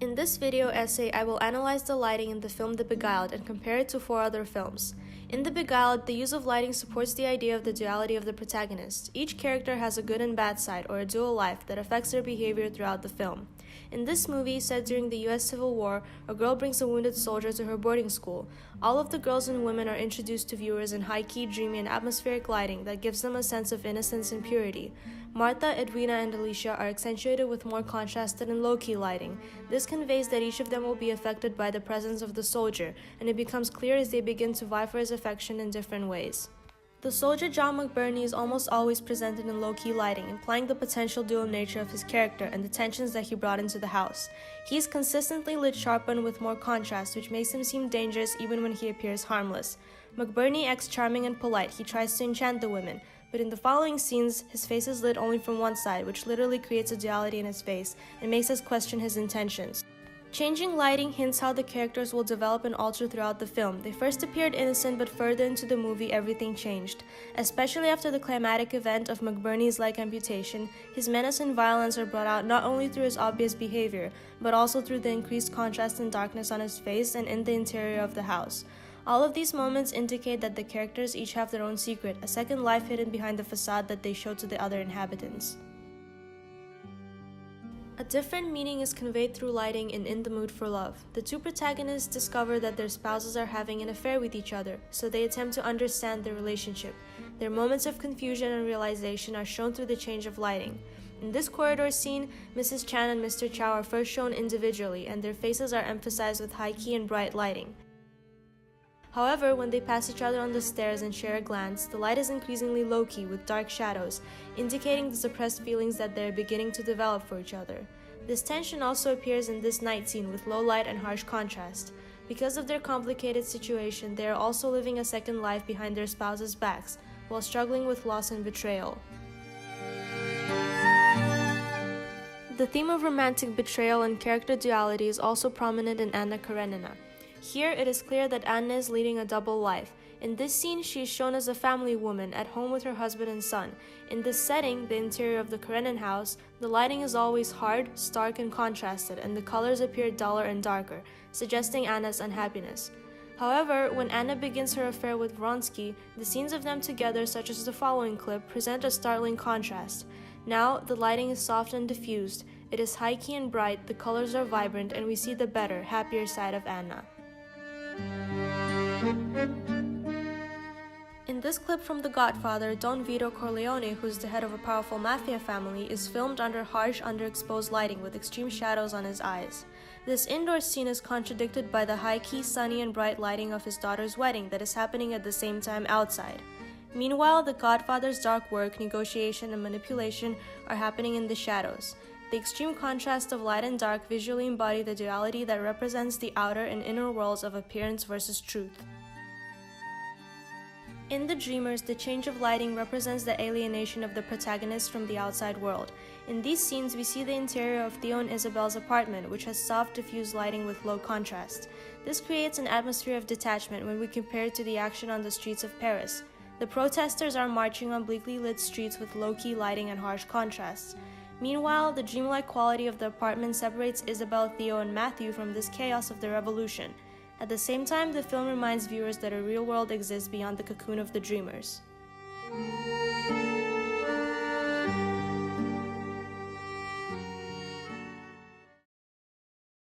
In this video essay, I will analyze the lighting in the film The Beguiled and compare it to 4 other films. In The Beguiled, the use of lighting supports the idea of the duality of the protagonist. Each character has a good and bad side, or a dual life, that affects their behavior throughout the film. In this movie, set during the US Civil War, a girl brings a wounded soldier to her boarding school. All of the girls and women are introduced to viewers in high-key, dreamy, and atmospheric lighting that gives them a sense of innocence and purity. Martha, Edwina, and Alicia are accentuated with more contrasted and low-key lighting. This conveys that each of them will be affected by the presence of the soldier, and it becomes clear as they begin to vie for his affection in different ways. The soldier John McBurney is almost always presented in low-key lighting, implying the potential dual nature of his character and the tensions that he brought into the house. He is consistently lit sharpened with more contrast, which makes him seem dangerous even when he appears harmless. McBurney acts charming and polite. He tries to enchant the women, but in the following scenes, his face is lit only from one side, which literally creates a duality in his face and makes us question his intentions. Changing lighting hints how the characters will develop and alter throughout the film. They first appeared innocent, but further into the movie, everything changed. Especially after the climatic event of McBurney's leg amputation, his menace and violence are brought out not only through his obvious behavior, but also through the increased contrast and darkness on his face and in the interior of the house. All of these moments indicate that the characters each have their own secret, a second life hidden behind the facade that they show to the other inhabitants. A different meaning is conveyed through lighting in the Mood for Love. The two protagonists discover that their spouses are having an affair with each other, so they attempt to understand their relationship. Their moments of confusion and realization are shown through the change of lighting. In this corridor scene, Mrs. Chan and Mr. Chow are first shown individually, and their faces are emphasized with high-key and bright lighting. However, when they pass each other on the stairs and share a glance, the light is increasingly low-key with dark shadows, indicating the suppressed feelings that they are beginning to develop for each other. This tension also appears in this night scene with low light and harsh contrast. Because of their complicated situation, they are also living a second life behind their spouses' backs, while struggling with loss and betrayal. The theme of romantic betrayal and character duality is also prominent in Anna Karenina. Here, it is clear that Anna is leading a double life. In this scene, she is shown as a family woman at home with her husband and son. In this setting, the interior of the Karenin house, the lighting is always hard, stark, and contrasted, and the colors appear duller and darker, suggesting Anna's unhappiness. However, when Anna begins her affair with Vronsky, the scenes of them together, such as the following clip, present a startling contrast. Now, the lighting is soft and diffused. It is high-key and bright, the colors are vibrant, and we see the better, happier side of Anna. In this clip from The Godfather, Don Vito Corleone, who is the head of a powerful mafia family, is filmed under harsh, underexposed lighting with extreme shadows on his eyes. This indoor scene is contradicted by the high-key, sunny, and bright lighting of his daughter's wedding that is happening at the same time outside. Meanwhile, The Godfather's dark work, negotiation, and manipulation are happening in the shadows. The extreme contrast of light and dark visually embody the duality that represents the outer and inner worlds of appearance versus truth. In The Dreamers, the change of lighting represents the alienation of the protagonist from the outside world. In these scenes, we see the interior of Theo and Isabel's apartment, which has soft, diffused lighting with low contrast. This creates an atmosphere of detachment when we compare it to the action on the streets of Paris. The protesters are marching on bleakly lit streets with low-key lighting and harsh contrasts. Meanwhile, the dreamlike quality of the apartment separates Isabel, Theo, and Matthew from this chaos of the revolution. At the same time, the film reminds viewers that a real world exists beyond the cocoon of the dreamers.